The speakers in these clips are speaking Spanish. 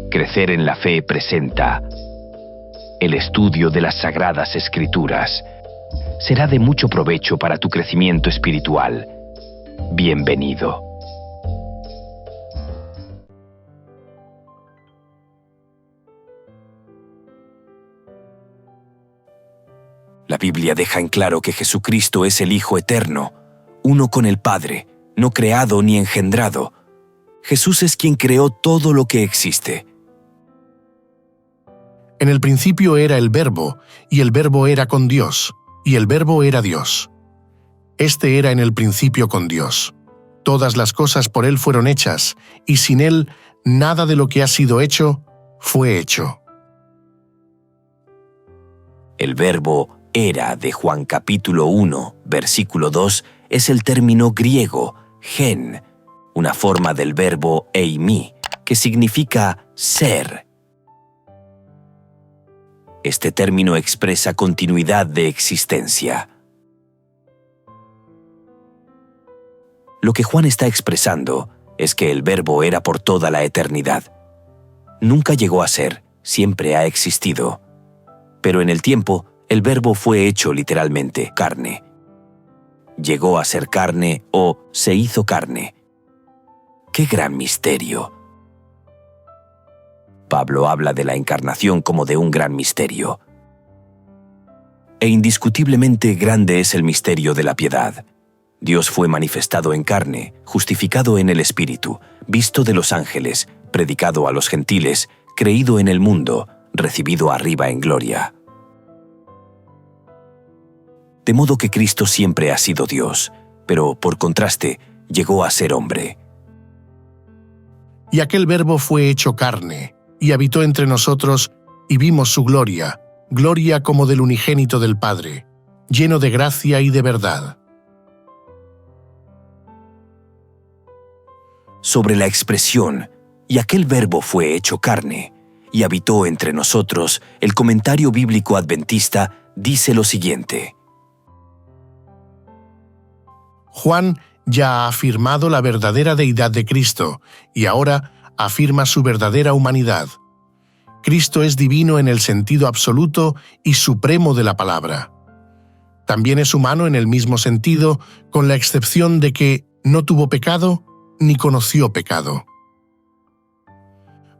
Crecer en la Fe presenta el estudio de las Sagradas Escrituras. Será de mucho provecho para tu crecimiento espiritual. Bienvenido. La Biblia deja en claro que Jesucristo es el Hijo eterno, uno con el Padre, no creado ni engendrado. Jesús es quien creó todo lo que existe. En el principio era el Verbo, y el Verbo era con Dios, y el Verbo era Dios. Este era en el principio con Dios. Todas las cosas por Él fueron hechas, y sin Él nada de lo que ha sido hecho fue hecho. El verbo era de Juan capítulo 1, versículo 2, es el término griego gen, una forma del verbo eimi, que significa ser. Este término expresa continuidad de existencia. Lo que Juan está expresando es que el verbo era por toda la eternidad. Nunca llegó a ser, siempre ha existido. Pero en el tiempo, el verbo fue hecho literalmente carne. Llegó a ser carne o se hizo carne. ¡Qué gran misterio! Pablo habla de la encarnación como de un gran misterio. E indiscutiblemente grande es el misterio de la piedad. Dios fue manifestado en carne, justificado en el Espíritu, visto de los ángeles, predicado a los gentiles, creído en el mundo, recibido arriba en gloria. De modo que Cristo siempre ha sido Dios, pero por contraste, llegó a ser hombre. Y aquel Verbo fue hecho carne, y habitó entre nosotros, y vimos su gloria, gloria como del unigénito del Padre, lleno de gracia y de verdad. Sobre la expresión, y aquel Verbo fue hecho carne, y habitó entre nosotros, el comentario bíblico adventista dice lo siguiente. Juan ya ha afirmado la verdadera deidad de Cristo, y ahora afirma su verdadera humanidad. Cristo es divino en el sentido absoluto y supremo de la palabra. También es humano en el mismo sentido, con la excepción de que no tuvo pecado ni conoció pecado.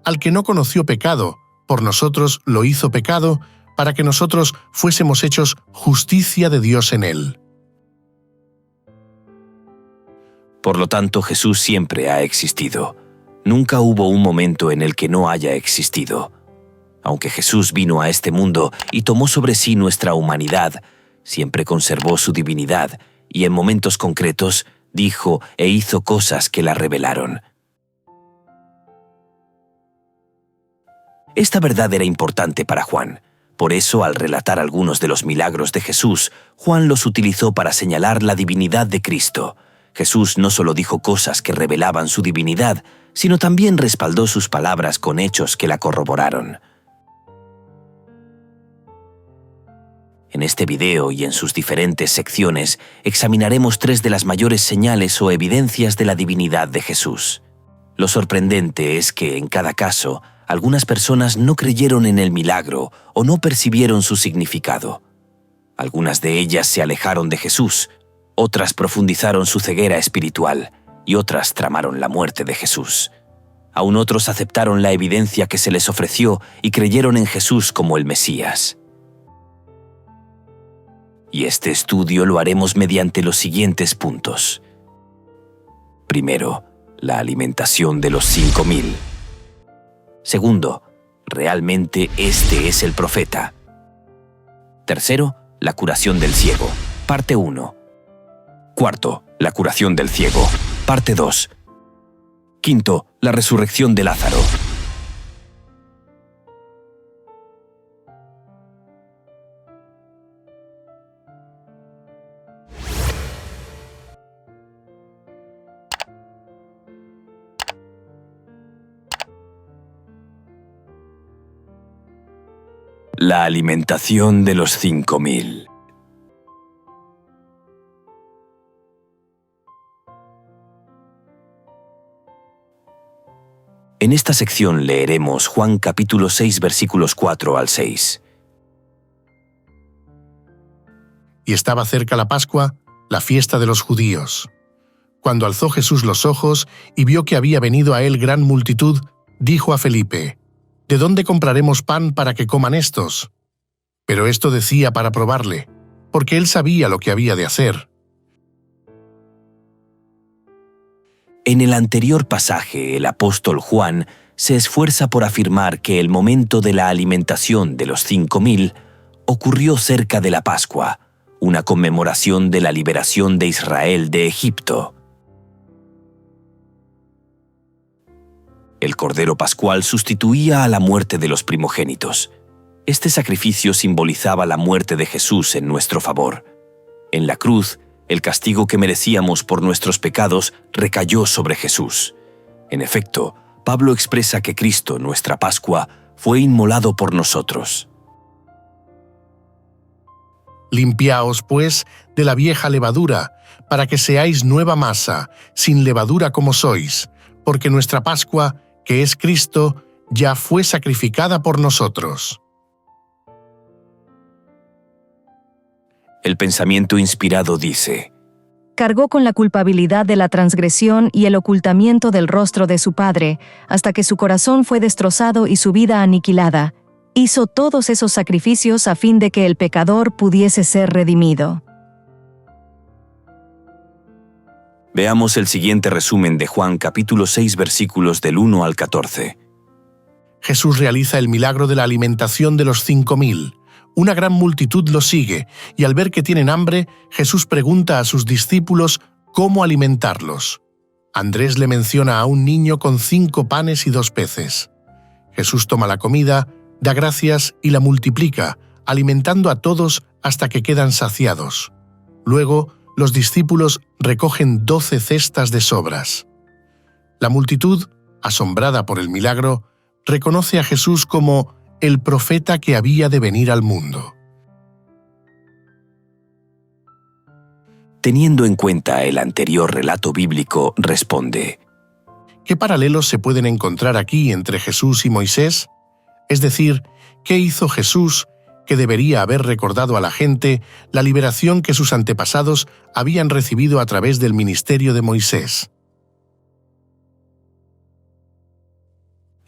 Al que no conoció pecado, por nosotros lo hizo pecado, para que nosotros fuésemos hechos justicia de Dios en él. Por lo tanto, Jesús siempre ha existido. Nunca hubo un momento en el que no haya existido. Aunque Jesús vino a este mundo y tomó sobre sí nuestra humanidad, siempre conservó su divinidad y en momentos concretos dijo e hizo cosas que la revelaron. Esta verdad era importante para Juan. Por eso, al relatar algunos de los milagros de Jesús, Juan los utilizó para señalar la divinidad de Cristo. Jesús no solo dijo cosas que revelaban su divinidad, sino también respaldó sus palabras con hechos que la corroboraron. En este video y en sus diferentes secciones examinaremos 3 de las mayores señales o evidencias de la divinidad de Jesús. Lo sorprendente es que, en cada caso, algunas personas no creyeron en el milagro o no percibieron su significado. Algunas de ellas se alejaron de Jesús, otras profundizaron su ceguera espiritual y otras tramaron la muerte de Jesús. Aún otros aceptaron la evidencia que se les ofreció y creyeron en Jesús como el Mesías. Y este estudio lo haremos mediante los siguientes puntos. Primero, la alimentación de los 5,000. Segundo, realmente este es el profeta. Tercero, la curación del ciego, parte 1. Cuarto, la curación del ciego, parte 2. Quinto, la resurrección de Lázaro. La alimentación de los 5,000. En esta sección leeremos Juan capítulo 6 versículos 4 al 6. Y estaba cerca la Pascua, la fiesta de los judíos. Cuando alzó Jesús los ojos y vio que había venido a él gran multitud, dijo a Felipe: ¿De dónde compraremos pan para que coman estos? Pero esto decía para probarle, porque él sabía lo que había de hacer. En el anterior pasaje, el apóstol Juan se esfuerza por afirmar que el momento de la alimentación de los 5.000 ocurrió cerca de la Pascua, una conmemoración de la liberación de Israel de Egipto. El Cordero Pascual sustituía a la muerte de los primogénitos. Este sacrificio simbolizaba la muerte de Jesús en nuestro favor. En la cruz, el castigo que merecíamos por nuestros pecados recayó sobre Jesús. En efecto, Pablo expresa que Cristo, nuestra Pascua, fue inmolado por nosotros. Limpiaos, pues, de la vieja levadura, para que seáis nueva masa, sin levadura como sois, porque nuestra Pascua, que es Cristo, ya fue sacrificada por nosotros. El pensamiento inspirado dice: Cargó con la culpabilidad de la transgresión y el ocultamiento del rostro de su padre, hasta que su corazón fue destrozado y su vida aniquilada. Hizo todos esos sacrificios a fin de que el pecador pudiese ser redimido. Veamos el siguiente resumen de Juan capítulo 6 versículos del 1 al 14. Jesús realiza el milagro de la alimentación de los 5.000. Una gran multitud lo sigue, y al ver que tienen hambre, Jesús pregunta a sus discípulos cómo alimentarlos. Andrés le menciona a un niño con 5 panes y 2 peces. Jesús toma la comida, da gracias y la multiplica, alimentando a todos hasta que quedan saciados. Luego, los discípulos recogen 12 cestas de sobras. La multitud, asombrada por el milagro, reconoce a Jesús como el profeta que había de venir al mundo. Teniendo en cuenta el anterior relato bíblico, responde: ¿Qué paralelos se pueden encontrar aquí entre Jesús y Moisés? Es decir, ¿qué hizo Jesús que debería haber recordado a la gente la liberación que sus antepasados habían recibido a través del ministerio de Moisés?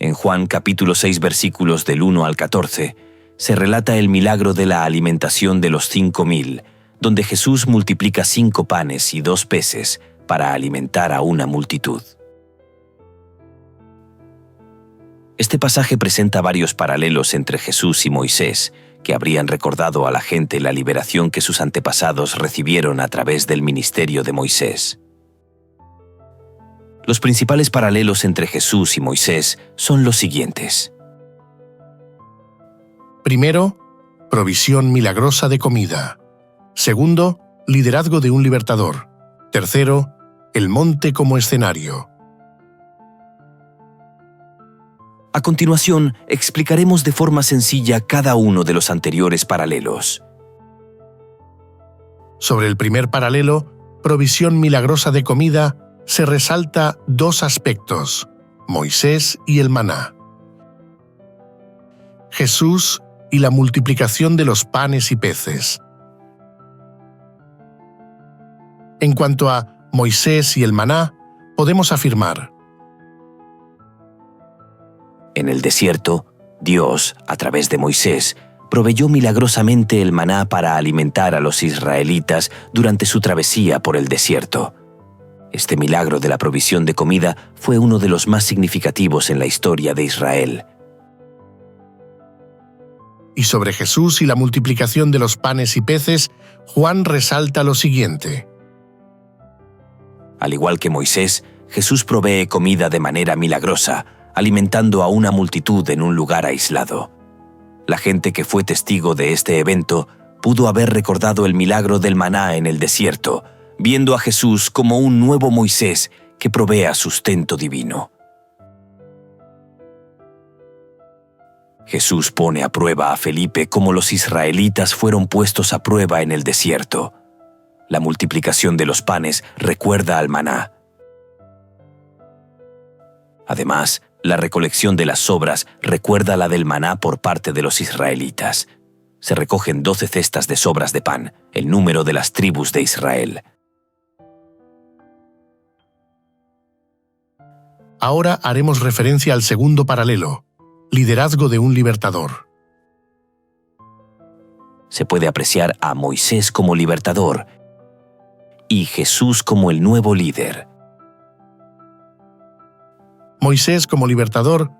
En Juan capítulo 6 versículos del 1 al 14, se relata el milagro de la alimentación de los 5.000, donde Jesús multiplica 5 panes y 2 peces para alimentar a una multitud. Este pasaje presenta varios paralelos entre Jesús y Moisés, que habrían recordado a la gente la liberación que sus antepasados recibieron a través del ministerio de Moisés. Los principales paralelos entre Jesús y Moisés son los siguientes. Primero, provisión milagrosa de comida. Segundo, liderazgo de un libertador. Tercero, el monte como escenario. A continuación, explicaremos de forma sencilla cada uno de los anteriores paralelos. Sobre el primer paralelo, provisión milagrosa de comida, se resalta 2 aspectos: Moisés y el maná. Jesús y la multiplicación de los panes y peces. En cuanto a Moisés y el maná, podemos afirmar: En el desierto, Dios, a través de Moisés, proveyó milagrosamente el maná para alimentar a los israelitas durante su travesía por el desierto. Este milagro de la provisión de comida fue uno de los más significativos en la historia de Israel. Y sobre Jesús y la multiplicación de los panes y peces, Juan resalta lo siguiente: Al igual que Moisés, Jesús provee comida de manera milagrosa, alimentando a una multitud en un lugar aislado. La gente que fue testigo de este evento pudo haber recordado el milagro del maná en el desierto, viendo a Jesús como un nuevo Moisés que provea sustento divino. Jesús pone a prueba a Felipe como los israelitas fueron puestos a prueba en el desierto. La multiplicación de los panes recuerda al maná. Además, La recolección de las sobras recuerda la del maná por parte de los israelitas. Se recogen 12 cestas de sobras de pan, el número de las tribus de Israel. Ahora haremos referencia al segundo paralelo, liderazgo de un libertador. Se puede apreciar a Moisés como libertador y Jesús como el nuevo líder. Moisés como libertador.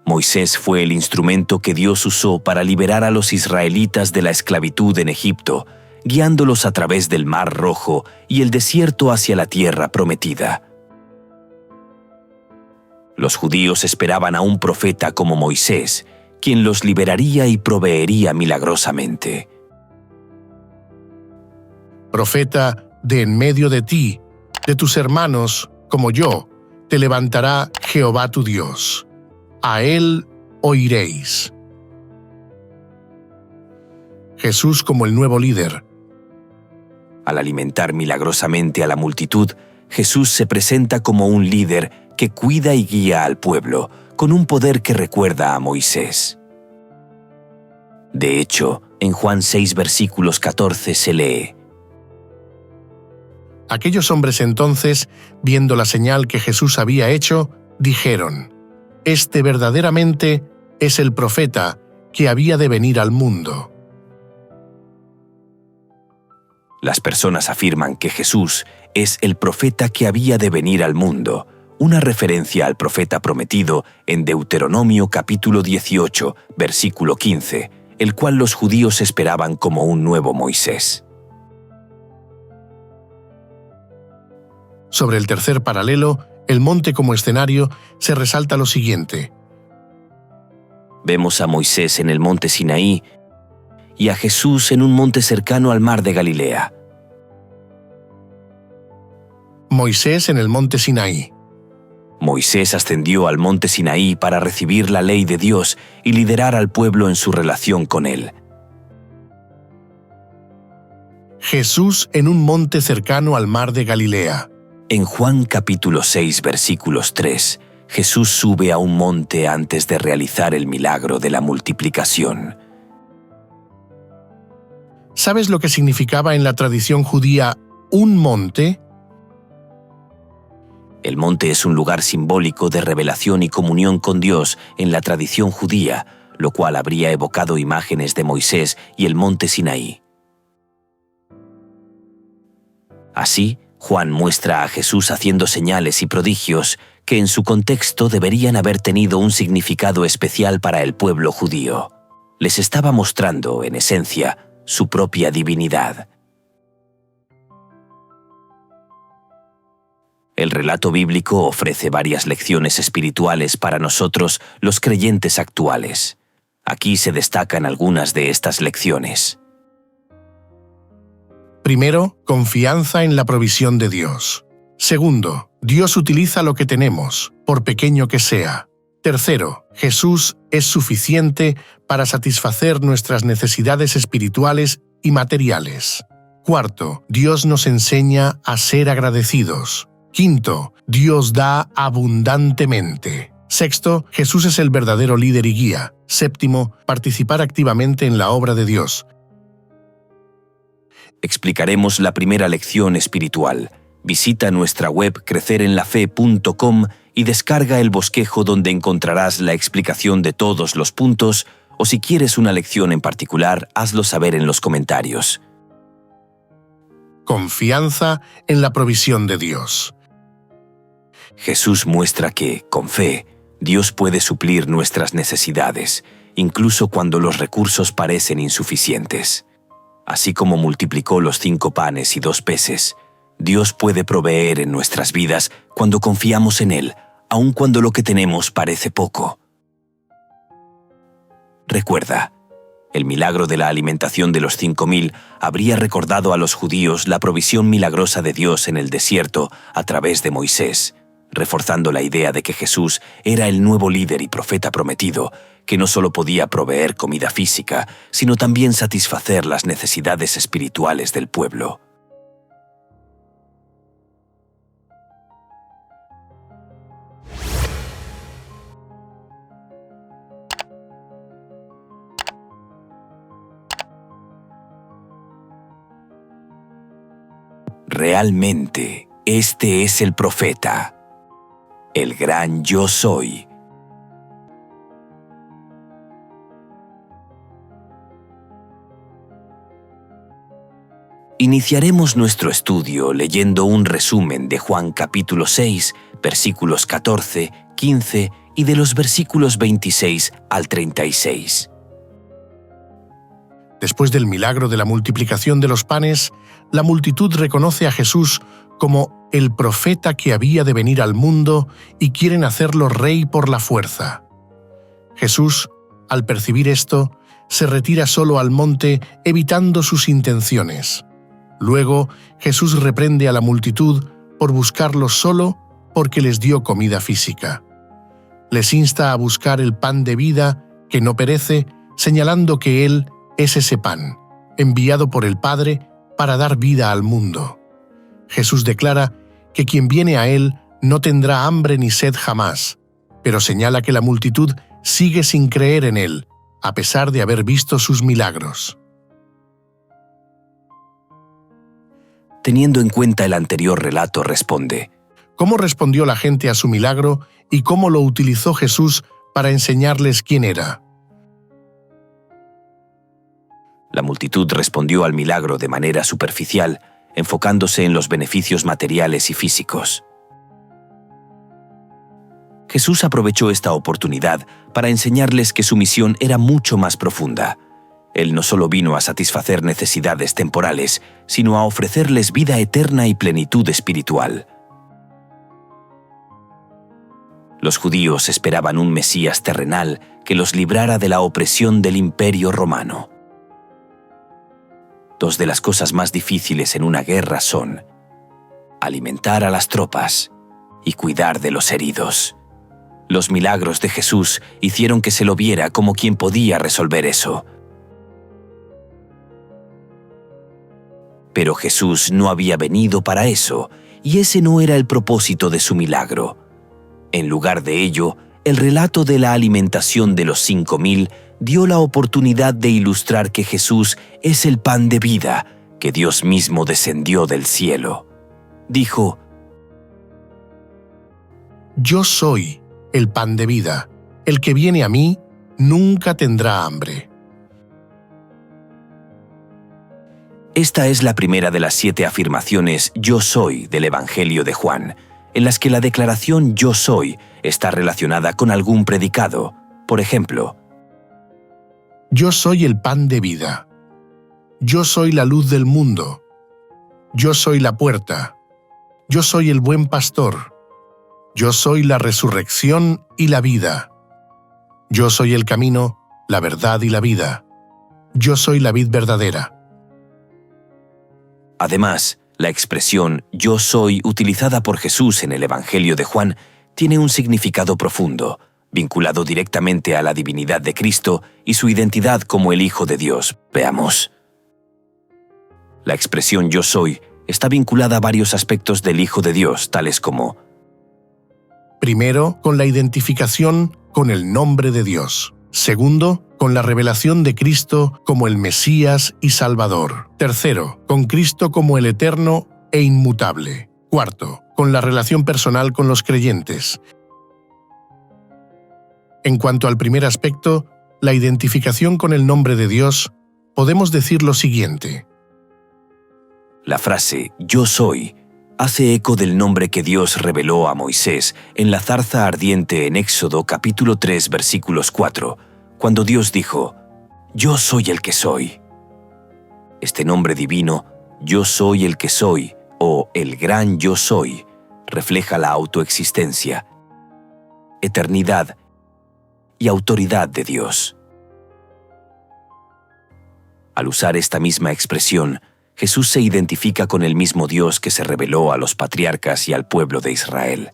Moisés fue el instrumento que Dios usó para liberar a los israelitas de la esclavitud en Egipto, guiándolos a través del Mar Rojo y el desierto hacia la tierra prometida. Los judíos esperaban a un profeta como Moisés, quien los liberaría y proveería milagrosamente. Profeta, de en medio de ti, de tus hermanos, como yo, te levantará Jehová tu Dios. A él oiréis. Jesús como el nuevo líder. Al alimentar milagrosamente a la multitud, Jesús se presenta como un líder que cuida y guía al pueblo, con un poder que recuerda a Moisés. De hecho, en Juan 6, versículos 14 se lee: Aquellos hombres entonces, viendo la señal que Jesús había hecho, dijeron: Este verdaderamente es el profeta que había de venir al mundo. Las personas afirman que Jesús es el profeta que había de venir al mundo, una referencia al profeta prometido en Deuteronomio capítulo 18, versículo 15, el cual los judíos esperaban como un nuevo Moisés. Sobre el tercer paralelo, el monte como escenario, se resalta lo siguiente. Vemos a Moisés en el monte Sinaí y a Jesús en un monte cercano al mar de Galilea. Moisés en el monte Sinaí. Moisés ascendió al monte Sinaí para recibir la ley de Dios y liderar al pueblo en su relación con él. Jesús en un monte cercano al mar de Galilea. En Juan capítulo 6, versículos 3, Jesús sube a un monte antes de realizar el milagro de la multiplicación. ¿Sabes lo que significaba en la tradición judía un monte? El monte es un lugar simbólico de revelación y comunión con Dios en la tradición judía, lo cual habría evocado imágenes de Moisés y el monte Sinaí. Así, Juan muestra a Jesús haciendo señales y prodigios que en su contexto deberían haber tenido un significado especial para el pueblo judío. Les estaba mostrando, en esencia, su propia divinidad. El relato bíblico ofrece varias lecciones espirituales para nosotros, los creyentes actuales. Aquí se destacan algunas de estas lecciones. Primero, confianza en la provisión de Dios. Segundo, Dios utiliza lo que tenemos, por pequeño que sea. Tercero, Jesús es suficiente para satisfacer nuestras necesidades espirituales y materiales. Cuarto, Dios nos enseña a ser agradecidos. Quinto, Dios da abundantemente. Sexto, Jesús es el verdadero líder y guía. Séptimo, participar activamente en la obra de Dios. Explicaremos la primera lección espiritual. Visita nuestra web crecerenlafe.com y descarga el bosquejo donde encontrarás la explicación de todos los puntos, o si quieres una lección en particular, hazlo saber en los comentarios. Confianza en la provisión de Dios. Jesús muestra que, con fe, Dios puede suplir nuestras necesidades, incluso cuando los recursos parecen insuficientes. Así como multiplicó los 5 panes y 2 peces, Dios puede proveer en nuestras vidas cuando confiamos en Él, aun cuando lo que tenemos parece poco. Recuerda, el milagro de la alimentación de los 5.000 habría recordado a los judíos la provisión milagrosa de Dios en el desierto a través de Moisés, reforzando la idea de que Jesús era el nuevo líder y profeta prometido, que no solo podía proveer comida física, sino también satisfacer las necesidades espirituales del pueblo. Realmente, este es el profeta, el gran Yo Soy. Iniciaremos nuestro estudio leyendo un resumen de Juan capítulo 6, versículos 14, 15 y de los versículos 26 al 36. Después del milagro de la multiplicación de los panes, la multitud reconoce a Jesús como el profeta que había de venir al mundo y quieren hacerlo rey por la fuerza. Jesús, al percibir esto, se retira solo al monte, evitando sus intenciones. Luego, Jesús reprende a la multitud por buscarlo solo porque les dio comida física. Les insta a buscar el pan de vida que no perece, señalando que Él es ese pan, enviado por el Padre para dar vida al mundo. Jesús declara que quien viene a Él no tendrá hambre ni sed jamás, pero señala que la multitud sigue sin creer en Él, a pesar de haber visto sus milagros. Teniendo en cuenta el anterior relato, responde: ¿Cómo respondió la gente a su milagro y cómo lo utilizó Jesús para enseñarles quién era? La multitud respondió al milagro de manera superficial, enfocándose en los beneficios materiales y físicos. Jesús aprovechó esta oportunidad para enseñarles que su misión era mucho más profunda. Él no solo vino a satisfacer necesidades temporales, sino a ofrecerles vida eterna y plenitud espiritual. Los judíos esperaban un Mesías terrenal que los librara de la opresión del Imperio Romano. Dos de las cosas más difíciles en una guerra son alimentar a las tropas y cuidar de los heridos. Los milagros de Jesús hicieron que se lo viera como quien podía resolver eso. Pero Jesús no había venido para eso, y ese no era el propósito de su milagro. En lugar de ello, el relato de la alimentación de los 5,000 dio la oportunidad de ilustrar que Jesús es el pan de vida, que Dios mismo descendió del cielo. Dijo: Yo soy el pan de vida. El que viene a mí nunca tendrá hambre. Esta es la primera de las 7 afirmaciones «Yo soy» del Evangelio de Juan, en las que la declaración «Yo soy» está relacionada con algún predicado. Por ejemplo, Yo soy el pan de vida. Yo soy la luz del mundo. Yo soy la puerta. Yo soy el buen pastor. Yo soy la resurrección y la vida. Yo soy el camino, la verdad y la vida. Yo soy la vid verdadera. Además, la expresión «yo soy» utilizada por Jesús en el Evangelio de Juan tiene un significado profundo, vinculado directamente a la divinidad de Cristo y su identidad como el Hijo de Dios. Veamos. La expresión «yo soy» está vinculada a varios aspectos del Hijo de Dios, tales como: primero, con la identificación con el nombre de Dios. Segundo, con la revelación de Cristo como el Mesías y Salvador. Tercero, con Cristo como el eterno e inmutable. Cuarto, con la relación personal con los creyentes. En cuanto al primer aspecto, la identificación con el nombre de Dios, podemos decir lo siguiente. La frase «yo soy» hace eco del nombre que Dios reveló a Moisés en la zarza ardiente en Éxodo capítulo 3 versículos 4, cuando Dios dijo: «Yo soy el que soy». Este nombre divino, «Yo soy el que soy» o «el gran yo soy», refleja la autoexistencia, eternidad y autoridad de Dios. Al usar esta misma expresión, Jesús se identifica con el mismo Dios que se reveló a los patriarcas y al pueblo de Israel.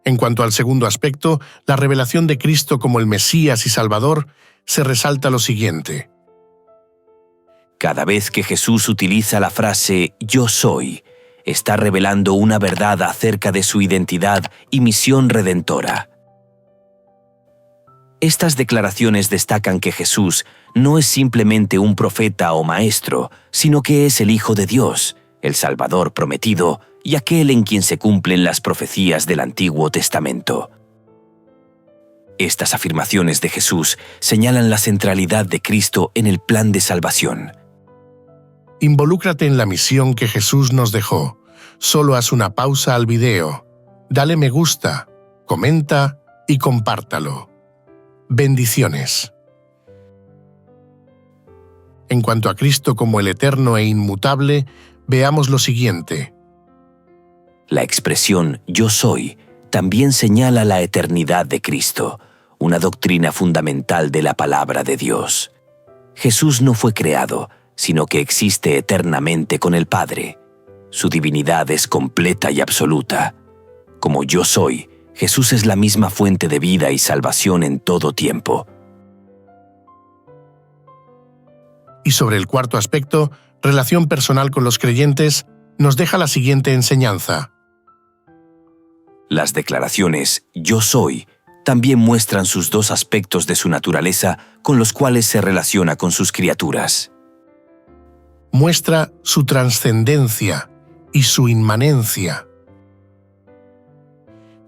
En cuanto al segundo aspecto, la revelación de Cristo como el Mesías y Salvador, se resalta lo siguiente. Cada vez que Jesús utiliza la frase «yo soy», está revelando una verdad acerca de su identidad y misión redentora. Estas declaraciones destacan que Jesús no es simplemente un profeta o maestro, sino que es el Hijo de Dios, el Salvador prometido y aquel en quien se cumplen las profecías del Antiguo Testamento. Estas afirmaciones de Jesús señalan la centralidad de Cristo en el plan de salvación. Involúcrate en la misión que Jesús nos dejó. Solo haz una pausa al video, dale me gusta, comenta y compártalo. Bendiciones. En cuanto a Cristo como el eterno e inmutable, veamos lo siguiente. La expresión «yo soy» también señala la eternidad de Cristo, una doctrina fundamental de la palabra de Dios. Jesús no fue creado, sino que existe eternamente con el Padre. Su divinidad es completa y absoluta. Como yo soy, Jesús es la misma fuente de vida y salvación en todo tiempo. Y sobre el cuarto aspecto, relación personal con los creyentes, nos deja la siguiente enseñanza. Las declaraciones «yo soy» también muestran sus dos aspectos de su naturaleza con los cuales se relaciona con sus criaturas. Muestra su trascendencia y su inmanencia.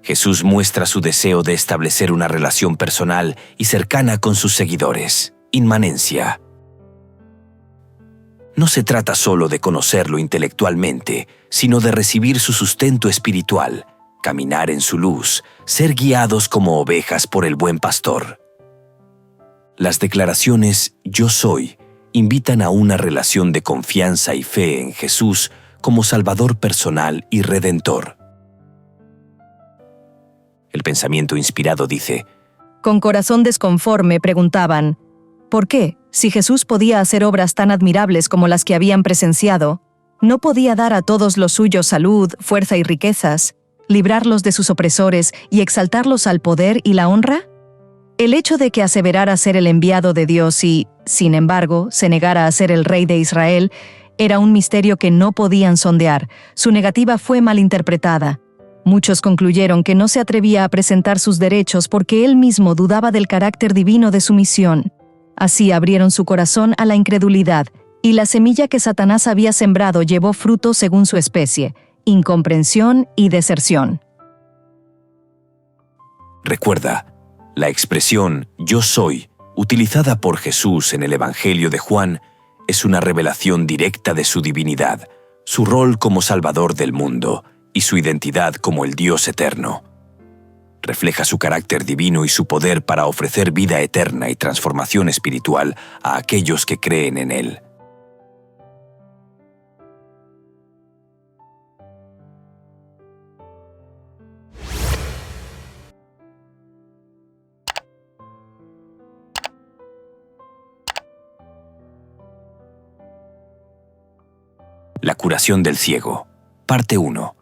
Jesús muestra su deseo de establecer una relación personal y cercana con sus seguidores. Inmanencia. No se trata solo de conocerlo intelectualmente, sino de recibir su sustento espiritual, caminar en su luz, ser guiados como ovejas por el buen pastor. Las declaraciones «yo soy» invitan a una relación de confianza y fe en Jesús como Salvador personal y Redentor. El pensamiento inspirado dice: Con corazón desconforme preguntaban, ¿por qué, si Jesús podía hacer obras tan admirables como las que habían presenciado, no podía dar a todos los suyos salud, fuerza y riquezas, librarlos de sus opresores y exaltarlos al poder y la honra? El hecho de que aseverara ser el enviado de Dios y, sin embargo, se negara a ser el rey de Israel, era un misterio que no podían sondear. Su negativa fue malinterpretada. Muchos concluyeron que no se atrevía a presentar sus derechos porque él mismo dudaba del carácter divino de su misión. Así abrieron su corazón a la incredulidad, y la semilla que Satanás había sembrado llevó fruto según su especie: incomprensión y deserción. Recuerda, la expresión «yo soy», utilizada por Jesús en el Evangelio de Juan, es una revelación directa de su divinidad, su rol como Salvador del mundo y su identidad como el Dios eterno. Refleja su carácter divino y su poder para ofrecer vida eterna y transformación espiritual a aquellos que creen en Él. La curación del ciego, parte 1.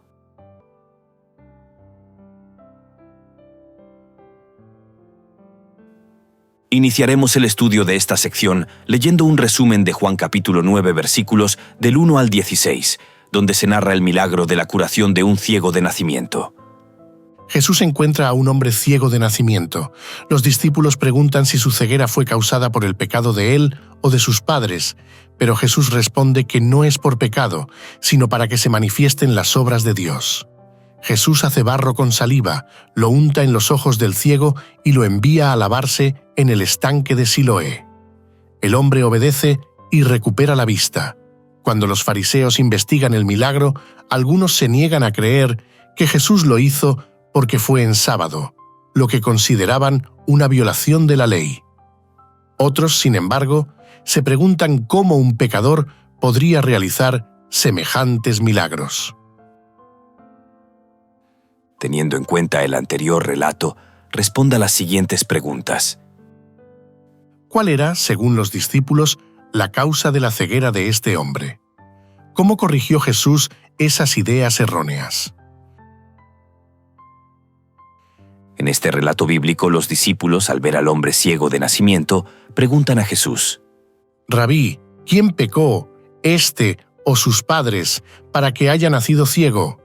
Iniciaremos el estudio de esta sección leyendo un resumen de Juan capítulo 9 versículos del 1 al 16, donde se narra el milagro de la curación de un ciego de nacimiento. Jesús encuentra a un hombre ciego de nacimiento. Los discípulos preguntan si su ceguera fue causada por el pecado de él o de sus padres, pero Jesús responde que no es por pecado, sino para que se manifiesten las obras de Dios. Jesús hace barro con saliva, lo unta en los ojos del ciego y lo envía a lavarse en el estanque de Siloé. El hombre obedece y recupera la vista. Cuando los fariseos investigan el milagro, algunos se niegan a creer que Jesús lo hizo porque fue en sábado, lo que consideraban una violación de la ley. Otros, sin embargo, se preguntan cómo un pecador podría realizar semejantes milagros. Teniendo en cuenta el anterior relato, responda las siguientes preguntas. ¿Cuál era, según los discípulos, la causa de la ceguera de este hombre? ¿Cómo corrigió Jesús esas ideas erróneas? En este relato bíblico, los discípulos, al ver al hombre ciego de nacimiento, preguntan a Jesús: Rabí, ¿quién pecó, este o sus padres, para que haya nacido ciego?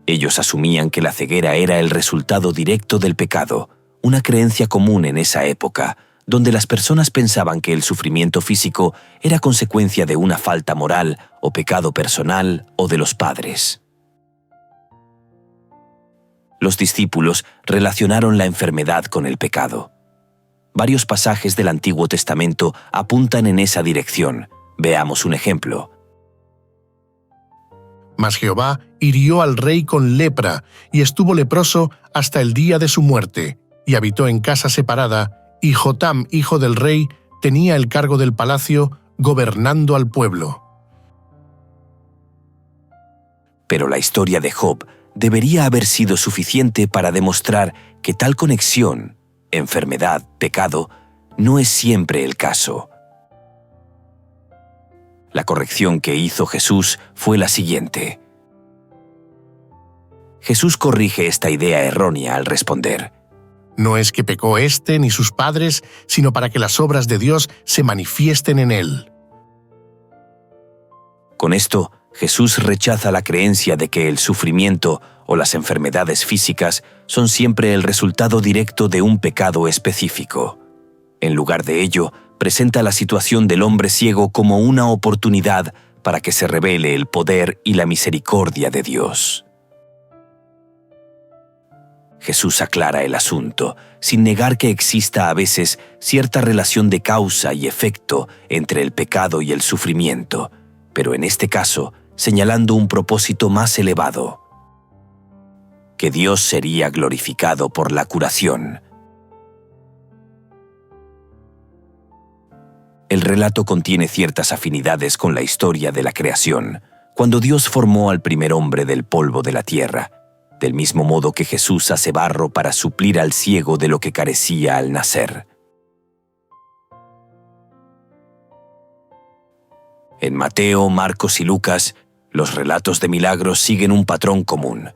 Ellos asumían que la ceguera era el resultado directo del pecado, una creencia común en esa época, donde las personas pensaban que el sufrimiento físico era consecuencia de una falta moral o pecado personal o de los padres. Los discípulos relacionaron la enfermedad con el pecado. Varios pasajes del Antiguo Testamento apuntan en esa dirección. Veamos un ejemplo. Mas Jehová hirió al rey con lepra, y estuvo leproso hasta el día de su muerte, y habitó en casa separada, y Jotam, hijo del rey, tenía el cargo del palacio, gobernando al pueblo. Pero la historia de Job debería haber sido suficiente para demostrar que tal conexión, enfermedad, pecado, no es siempre el caso. La corrección que hizo Jesús fue la siguiente. Jesús corrige esta idea errónea al responder: No es que pecó éste ni sus padres, sino para que las obras de Dios se manifiesten en él. Con esto, Jesús rechaza la creencia de que el sufrimiento o las enfermedades físicas son siempre el resultado directo de un pecado específico. En lugar de ello, presenta la situación del hombre ciego como una oportunidad para que se revele el poder y la misericordia de Dios. Jesús aclara el asunto, sin negar que exista a veces cierta relación de causa y efecto entre el pecado y el sufrimiento, pero en este caso, señalando un propósito más elevado: que Dios sería glorificado por la curación. El relato contiene ciertas afinidades con la historia de la creación, cuando Dios formó al primer hombre del polvo de la tierra, del mismo modo que Jesús hace barro para suplir al ciego de lo que carecía al nacer. En Mateo, Marcos y Lucas, los relatos de milagros siguen un patrón común.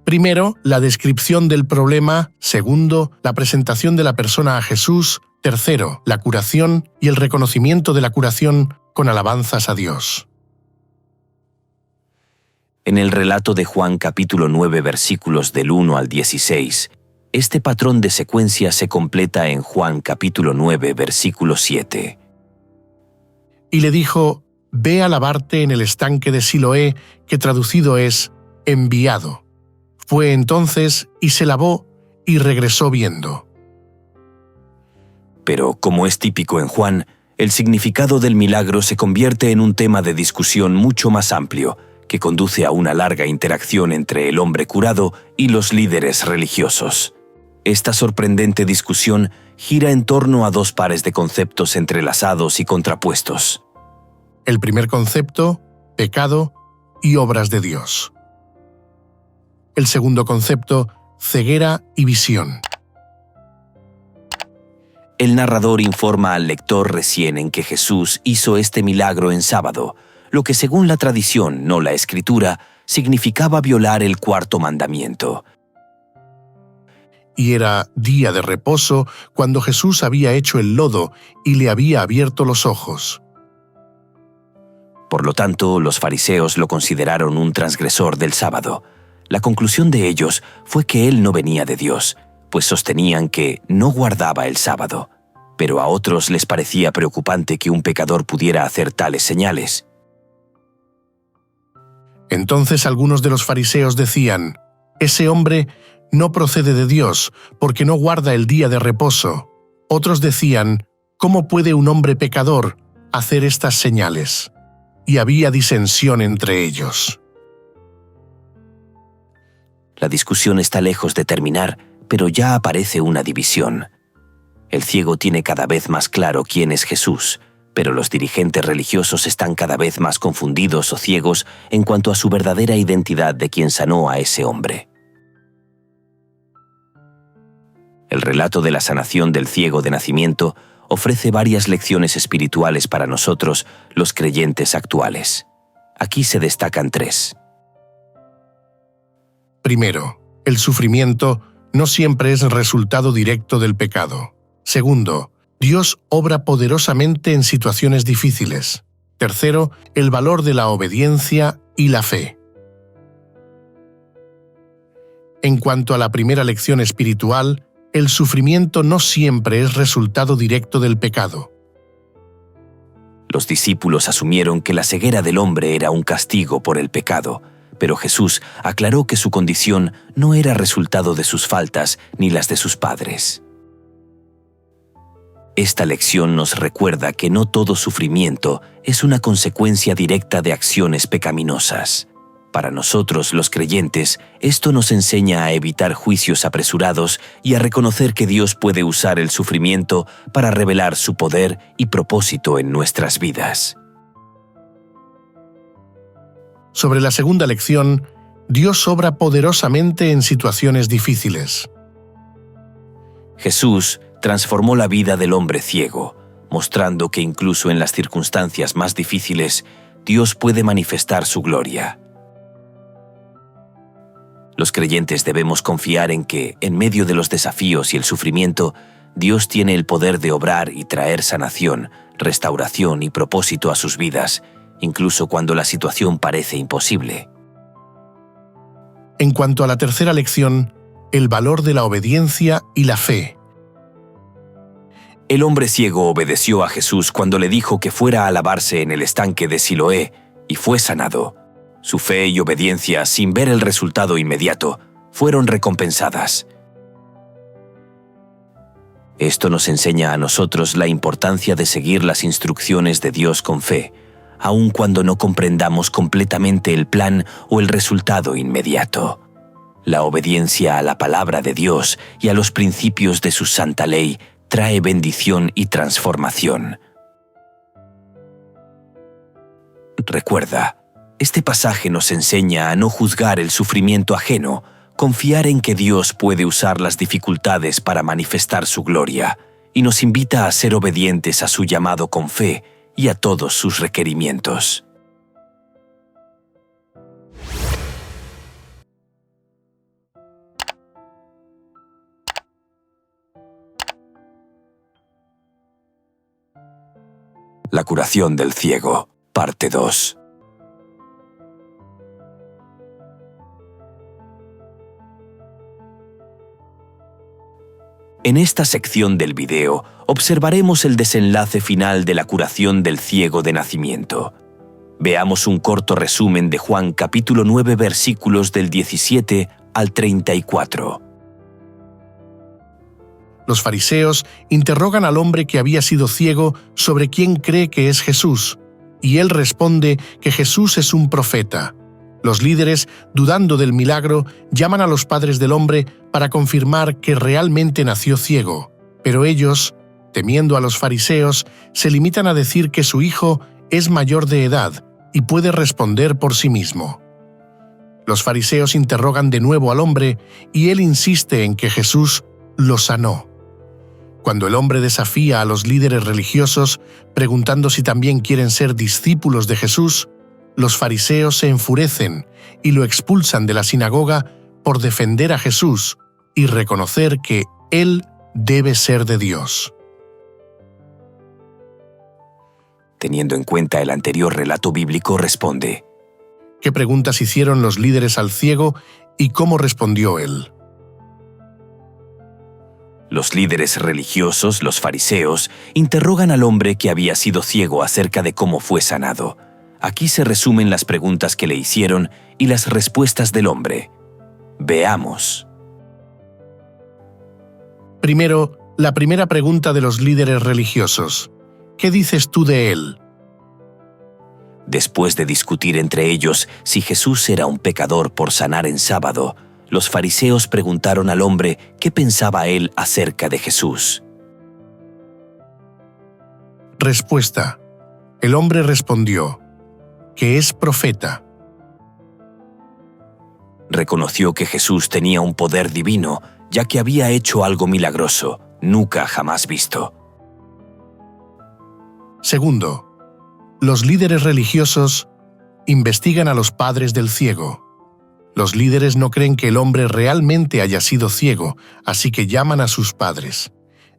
Primero, la descripción del problema. Segundo, la presentación de la persona a Jesús. Tercero, la curación y el reconocimiento de la curación con alabanzas a Dios. En el relato de Juan capítulo 9 versículos del 1 al 16, este patrón de secuencia se completa en Juan capítulo 9 versículo 7. Y le dijo: Ve a lavarte en el estanque de Siloé, que traducido es enviado. Fue entonces y se lavó y regresó viendo. Pero, como es típico en Juan, el significado del milagro se convierte en un tema de discusión mucho más amplio, que conduce a una larga interacción entre el hombre curado y los líderes religiosos. Esta sorprendente discusión gira en torno a dos pares de conceptos entrelazados y contrapuestos. El primer concepto, pecado y obras de Dios. El segundo concepto, ceguera y visión. El narrador informa al lector recién en que Jesús hizo este milagro en sábado, lo que según la tradición, no la escritura, significaba violar el cuarto mandamiento. Y era día de reposo cuando Jesús había hecho el lodo y le había abierto los ojos. Por lo tanto, los fariseos lo consideraron un transgresor del sábado. La conclusión de ellos fue que él no venía de Dios, pues sostenían que no guardaba el sábado. Pero a otros les parecía preocupante que un pecador pudiera hacer tales señales. Entonces algunos de los fariseos decían: Ese hombre no procede de Dios, porque no guarda el día de reposo. Otros decían: ¿Cómo puede un hombre pecador hacer estas señales? Y había disensión entre ellos. La discusión está lejos de terminar, pero ya aparece una división. El ciego tiene cada vez más claro quién es Jesús, pero los dirigentes religiosos están cada vez más confundidos o ciegos en cuanto a su verdadera identidad de quien sanó a ese hombre. El relato de la sanación del ciego de nacimiento ofrece varias lecciones espirituales para nosotros, los creyentes actuales. Aquí se destacan tres. Primero, el sufrimiento no siempre es resultado directo del pecado. Segundo, Dios obra poderosamente en situaciones difíciles. Tercero, el valor de la obediencia y la fe. En En cuanto a la primera lección espiritual, el sufrimiento no siempre es resultado directo del pecado. Los discípulos asumieron que la ceguera del hombre era un castigo por el pecado, pero Jesús aclaró que su condición no era resultado de sus faltas ni las de sus padres. Esta lección nos recuerda que no todo sufrimiento es una consecuencia directa de acciones pecaminosas. Para nosotros, los creyentes, esto nos enseña a evitar juicios apresurados y a reconocer que Dios puede usar el sufrimiento para revelar su poder y propósito en nuestras vidas. Sobre la segunda lección, Dios obra poderosamente en situaciones difíciles. Jesús transformó la vida del hombre ciego, mostrando que incluso en las circunstancias más difíciles, Dios puede manifestar su gloria. Los creyentes debemos confiar en que, en medio de los desafíos y el sufrimiento, Dios tiene el poder de obrar y traer sanación, restauración y propósito a sus vidas, incluso cuando la situación parece imposible. En cuanto a la tercera lección, el valor de la obediencia y la fe. El hombre ciego obedeció a Jesús cuando le dijo que fuera a lavarse en el estanque de Siloé y fue sanado. Su fe y obediencia, sin ver el resultado inmediato, fueron recompensadas. Esto nos enseña a nosotros la importancia de seguir las instrucciones de Dios con fe, aun cuando no comprendamos completamente el plan o el resultado inmediato. La obediencia a la palabra de Dios y a los principios de su santa ley trae bendición y transformación. Recuerda, este pasaje nos enseña a no juzgar el sufrimiento ajeno, confiar en que Dios puede usar las dificultades para manifestar su gloria, y nos invita a ser obedientes a su llamado con fe y a todos sus requerimientos. La curación del ciego, parte 2. En esta sección del video observaremos el desenlace final de la curación del ciego de nacimiento. Veamos un corto resumen de Juan capítulo 9 versículos del 17 al 34. Los fariseos interrogan al hombre que había sido ciego sobre quién cree que es Jesús, y él responde que Jesús es un profeta. Los líderes, dudando del milagro, llaman a los padres del hombre para confirmar que realmente nació ciego, pero ellos, temiendo a los fariseos, se limitan a decir que su hijo es mayor de edad y puede responder por sí mismo. Los fariseos interrogan de nuevo al hombre y él insiste en que Jesús lo sanó. Cuando el hombre desafía a los líderes religiosos, preguntando si también quieren ser discípulos de Jesús, los fariseos se enfurecen y lo expulsan de la sinagoga por defender a Jesús y reconocer que Él debe ser de Dios. Teniendo en cuenta el anterior relato bíblico, responde: ¿Qué preguntas hicieron los líderes al ciego y cómo respondió él? Los líderes religiosos, los fariseos, interrogan al hombre que había sido ciego acerca de cómo fue sanado. Aquí se resumen las preguntas que le hicieron y las respuestas del hombre. Veamos. Primero, la primera pregunta de los líderes religiosos. ¿Qué dices tú de él? Después de discutir entre ellos si Jesús era un pecador por sanar en sábado, los fariseos preguntaron al hombre qué pensaba él acerca de Jesús. Respuesta. El hombre respondió que es profeta. Reconoció que Jesús tenía un poder divino, ya que había hecho algo milagroso, nunca jamás visto. Segundo, los líderes religiosos investigan a los padres del ciego. Los líderes no creen que el hombre realmente haya sido ciego, así que llaman a sus padres.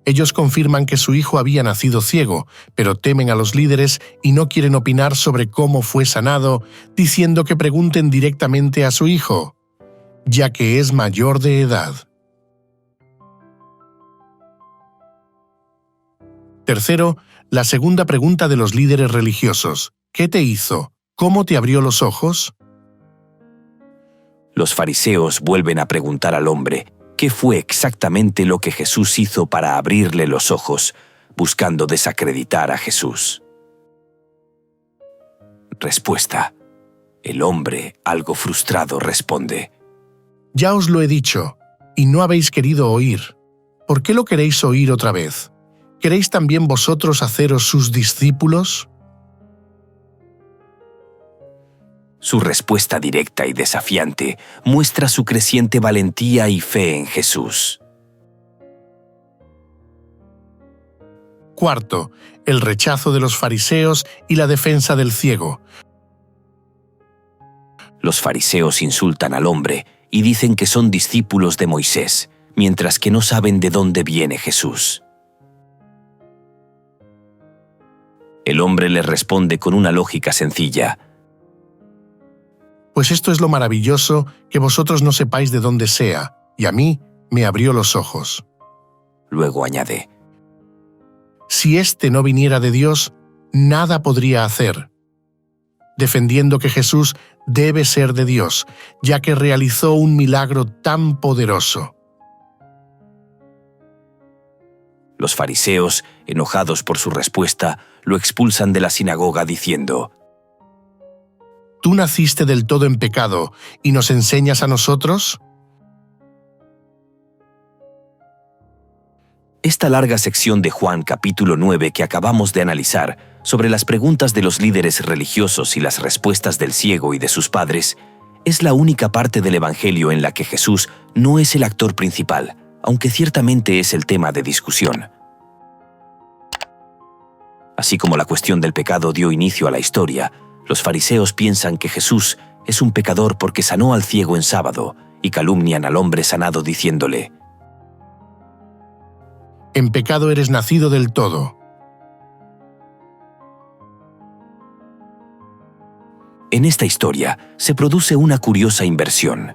Ellos confirman que su hijo había nacido ciego, pero temen a los líderes y no quieren opinar sobre cómo fue sanado, diciendo que pregunten directamente a su hijo. ya que es mayor de edad. Tercero, la segunda pregunta de los líderes religiosos. ¿Qué te hizo? ¿Cómo te abrió los ojos? Los fariseos vuelven a preguntar al hombre qué fue exactamente lo que Jesús hizo para abrirle los ojos, buscando desacreditar a Jesús. Respuesta. El hombre, algo frustrado, responde: Ya os lo he dicho, y no habéis querido oír. ¿Por qué lo queréis oír otra vez? ¿Queréis también vosotros haceros sus discípulos? Su respuesta directa y desafiante muestra su creciente valentía y fe en Jesús. Cuarto, el rechazo de los fariseos y la defensa del ciego. Los fariseos insultan al hombre y dicen que son discípulos de Moisés, mientras que no saben de dónde viene Jesús. El hombre les responde con una lógica sencilla: Pues esto es lo maravilloso, que vosotros no sepáis de dónde sea, y a mí me abrió los ojos. Luego añade: Si éste no viniera de Dios, nada podría hacer, defendiendo que Jesús debe ser de Dios, ya que realizó un milagro tan poderoso. Los fariseos, enojados por su respuesta, lo expulsan de la sinagoga diciendo: ¿Tú naciste del todo en pecado y nos enseñas a nosotros? Esta larga sección de Juan capítulo 9 que acabamos de analizar sobre las preguntas de los líderes religiosos y las respuestas del ciego y de sus padres es la única parte del Evangelio en la que Jesús no es el actor principal, aunque ciertamente es el tema de discusión. Así como la cuestión del pecado dio inicio a la historia, los fariseos piensan que Jesús es un pecador porque sanó al ciego en sábado y calumnian al hombre sanado diciéndole: En pecado eres nacido del todo. En esta historia se produce una curiosa inversión.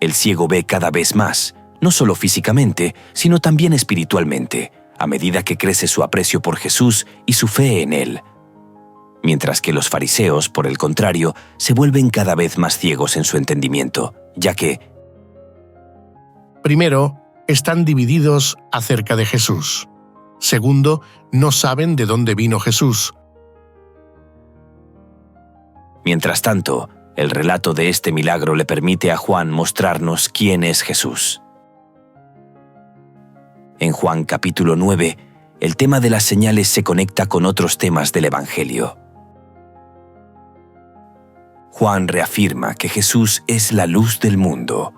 El ciego ve cada vez más, no solo físicamente, sino también espiritualmente, a medida que crece su aprecio por Jesús y su fe en Él. Mientras que los fariseos, por el contrario, se vuelven cada vez más ciegos en su entendimiento, ya que, primero, están divididos acerca de Jesús. Segundo, no saben de dónde vino Jesús. mientras tanto, el relato de este milagro le permite a Juan mostrarnos quién es Jesús. En Juan capítulo 9, el tema de las señales se conecta con otros temas del Evangelio. Juan reafirma que Jesús es la luz del mundo.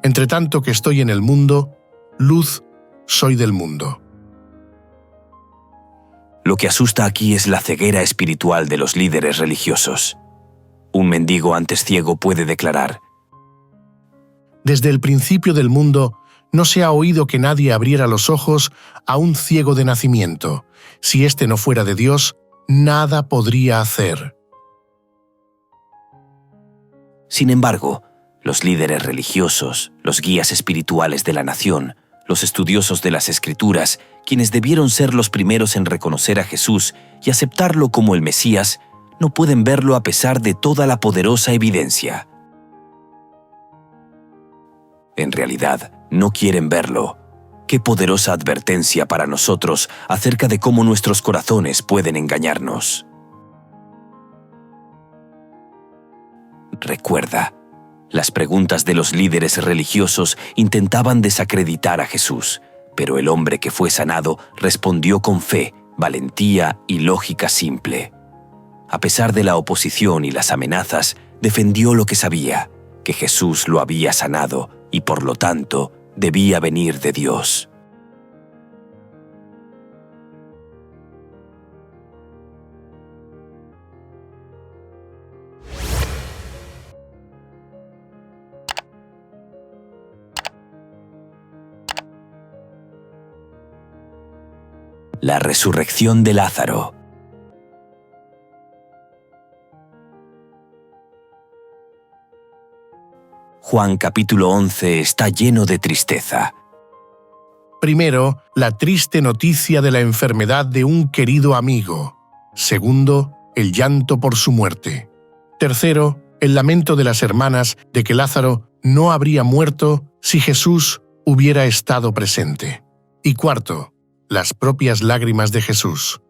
Entre tanto que estoy en el mundo, luz soy del mundo. Lo que asusta aquí es la ceguera espiritual de los líderes religiosos. Un mendigo antes ciego puede declarar: Desde el principio del mundo, no se ha oído que nadie abriera los ojos a un ciego de nacimiento. Si éste no fuera de Dios, nada podría hacer. Sin embargo, los líderes religiosos, los guías espirituales de la nación, los estudiosos de las Escrituras, quienes debieron ser los primeros en reconocer a Jesús y aceptarlo como el Mesías, no pueden verlo a pesar de toda la poderosa evidencia. En realidad, no quieren verlo. Qué poderosa advertencia para nosotros acerca de cómo nuestros corazones pueden engañarnos. Recuerda, las preguntas de los líderes religiosos intentaban desacreditar a Jesús, pero el hombre que fue sanado respondió con fe, valentía y lógica simple. A pesar de la oposición y las amenazas, defendió lo que sabía, que Jesús lo había sanado y por lo tanto debía venir de Dios. La resurrección de Lázaro. Juan capítulo 11 está lleno de tristeza. Primero, la triste noticia de la enfermedad de un querido amigo. Segundo, el llanto por su muerte. Tercero, el lamento de las hermanas de que Lázaro no habría muerto si Jesús hubiera estado presente. Y cuarto, las propias lágrimas de Jesús.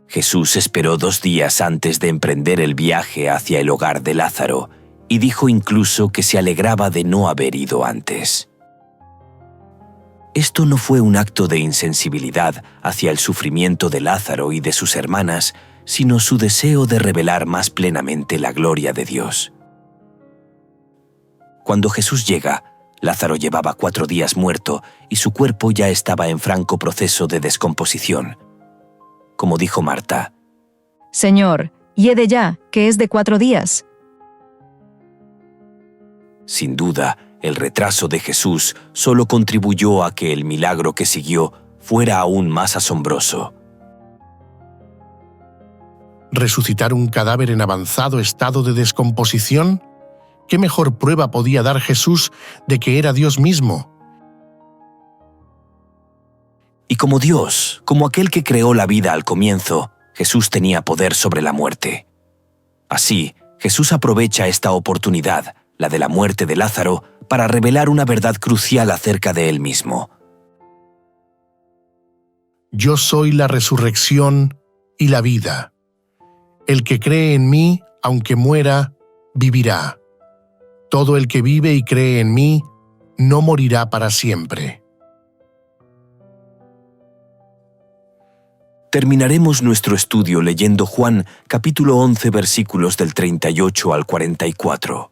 Jesús esperó 2 días antes de emprender el viaje hacia el hogar de Lázaro y dijo incluso que se alegraba de no haber ido antes. Esto no fue un acto de insensibilidad hacia el sufrimiento de Lázaro y de sus hermanas, sino su deseo de revelar más plenamente la gloria de Dios. Cuando Jesús llega, Lázaro llevaba 4 días muerto y su cuerpo ya estaba en franco proceso de descomposición. Como dijo Marta: Señor, hiede ya, que es de 4 días. Sin duda, el retraso de Jesús solo contribuyó a que el milagro que siguió fuera aún más asombroso. ¿Resucitar un cadáver en avanzado estado de descomposición? ¿Qué mejor prueba podía dar Jesús de que era Dios mismo? Y como Dios, como aquel que creó la vida al comienzo, Jesús tenía poder sobre la muerte. Así, Jesús aprovecha esta oportunidad, la de la muerte de Lázaro, para revelar una verdad crucial acerca de él mismo. Yo soy la resurrección y la vida. El que cree en mí, aunque muera, vivirá. Todo el que vive y cree en mí, no morirá para siempre. Terminaremos nuestro estudio leyendo Juan capítulo 11 versículos del 38 al 44.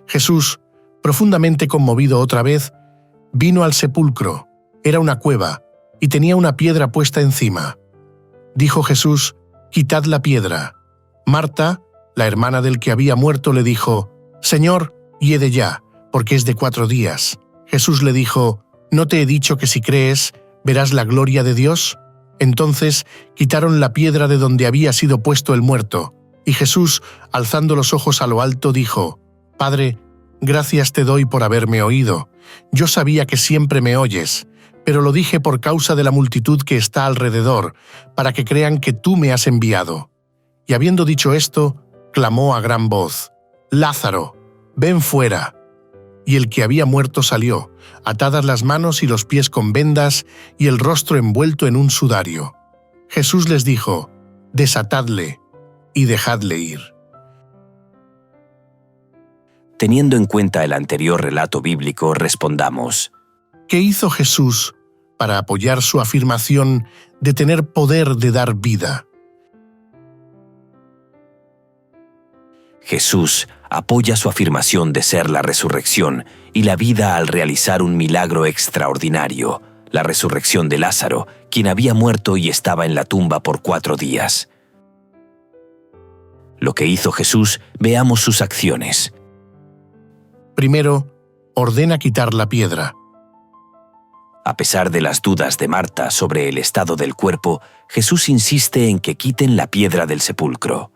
Jesús, profundamente conmovido otra vez, vino al sepulcro. Era una cueva, y tenía una piedra puesta encima. Dijo Jesús: «Quitad la piedra». Marta, la hermana del que había muerto, le dijo: «Señor, hiede ya, porque es de 4 días». Jesús le dijo: «¿No te he dicho que si crees, verás la gloria de Dios?». Entonces quitaron la piedra de donde había sido puesto el muerto, y Jesús, alzando los ojos a lo alto, dijo: «Padre, gracias te doy por haberme oído. Yo sabía que siempre me oyes, pero lo dije por causa de la multitud que está alrededor, para que crean que tú me has enviado». Y habiendo dicho esto, clamó a gran voz: «Lázaro, ven fuera». Y el que había muerto salió, atadas las manos y los pies con vendas y el rostro envuelto en un sudario. Jesús les dijo: «Desatadle y dejadle ir». Teniendo en cuenta el anterior relato bíblico, respondamos: ¿Qué hizo Jesús para apoyar su afirmación de tener poder de dar vida? Jesús apoya su afirmación de ser la resurrección y la vida al realizar un milagro extraordinario, la resurrección de Lázaro, quien había muerto y estaba en la tumba por 4 días. Lo que hizo Jesús, veamos sus acciones. Primero, ordena quitar la piedra. A pesar de las dudas de Marta sobre el estado del cuerpo, Jesús insiste en que quiten la piedra del sepulcro.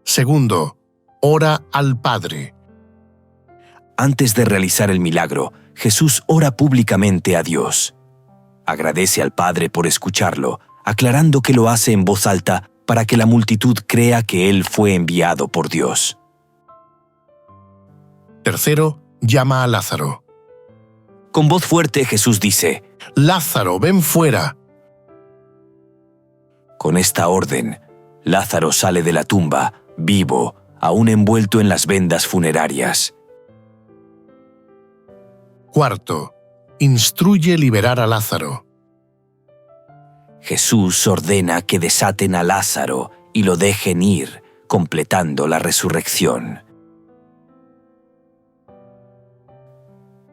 Segundo, ora al Padre. Antes de realizar el milagro, Jesús ora públicamente a Dios. Agradece al Padre por escucharlo, aclarando que lo hace en voz alta para que la multitud crea que Él fue enviado por Dios. Tercero, llama a Lázaro. Con voz fuerte Jesús dice: «Lázaro, ven fuera». Con esta orden, Lázaro sale de la tumba, vivo, aún envuelto en las vendas funerarias. Cuarto, instruye liberar a Lázaro. Jesús ordena que desaten a Lázaro y lo dejen ir, completando la resurrección.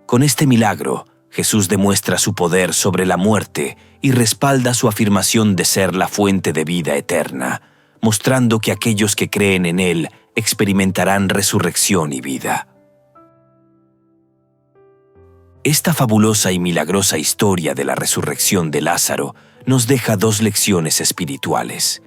Con este milagro, Jesús demuestra su poder sobre la muerte y respalda su afirmación de ser la fuente de vida eterna, mostrando que aquellos que creen en Él experimentarán resurrección y vida. Esta fabulosa y milagrosa historia de la resurrección de Lázaro nos deja 2 lecciones espirituales.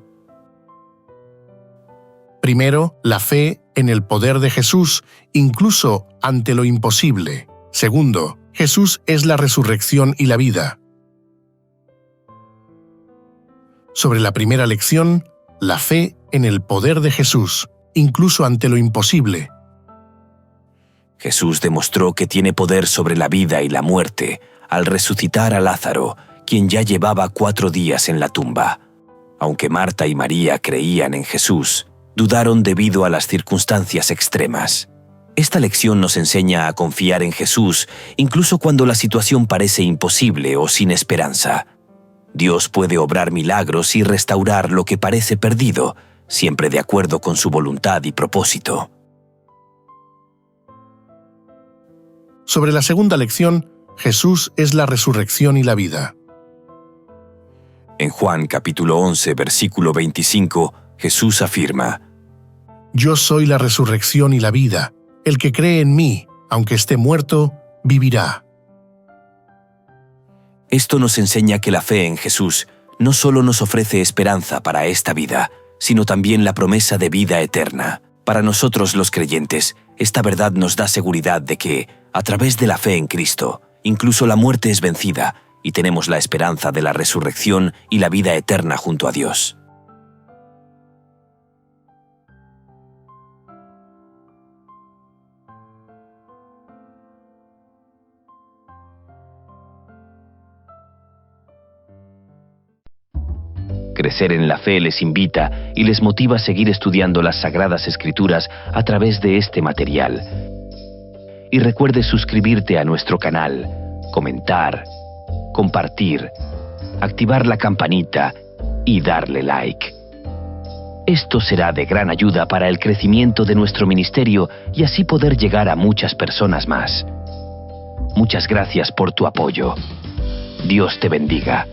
Primero, la fe en el poder de Jesús, incluso ante lo imposible. Segundo, Jesús es la resurrección y la vida. Sobre la primera lección, la fe en el poder de Jesús, incluso ante lo imposible. Jesús demostró que tiene poder sobre la vida y la muerte al resucitar a Lázaro, quien ya llevaba 4 días en la tumba. Aunque Marta y María creían en Jesús, dudaron debido a las circunstancias extremas. Esta lección nos enseña a confiar en Jesús incluso cuando la situación parece imposible o sin esperanza. Dios puede obrar milagros y restaurar lo que parece perdido, siempre de acuerdo con su voluntad y propósito. Sobre la segunda lección, Jesús es la resurrección y la vida. En Juan capítulo 11, versículo 25, Jesús afirma: Yo soy la resurrección y la vida. El que cree en mí, aunque esté muerto, vivirá. Esto nos enseña que la fe en Jesús no solo nos ofrece esperanza para esta vida, sino también la promesa de vida eterna. Para nosotros los creyentes, esta verdad nos da seguridad de que, a través de la fe en Cristo, incluso la muerte es vencida y tenemos la esperanza de la resurrección y la vida eterna junto a Dios. Crecer en la fe les invita y les motiva a seguir estudiando las Sagradas Escrituras a través de este material. Y recuerde suscribirte a nuestro canal, comentar, compartir, activar la campanita y darle like. Esto será de gran ayuda para el crecimiento de nuestro ministerio y así poder llegar a muchas personas más. Muchas gracias por tu apoyo. Dios te bendiga.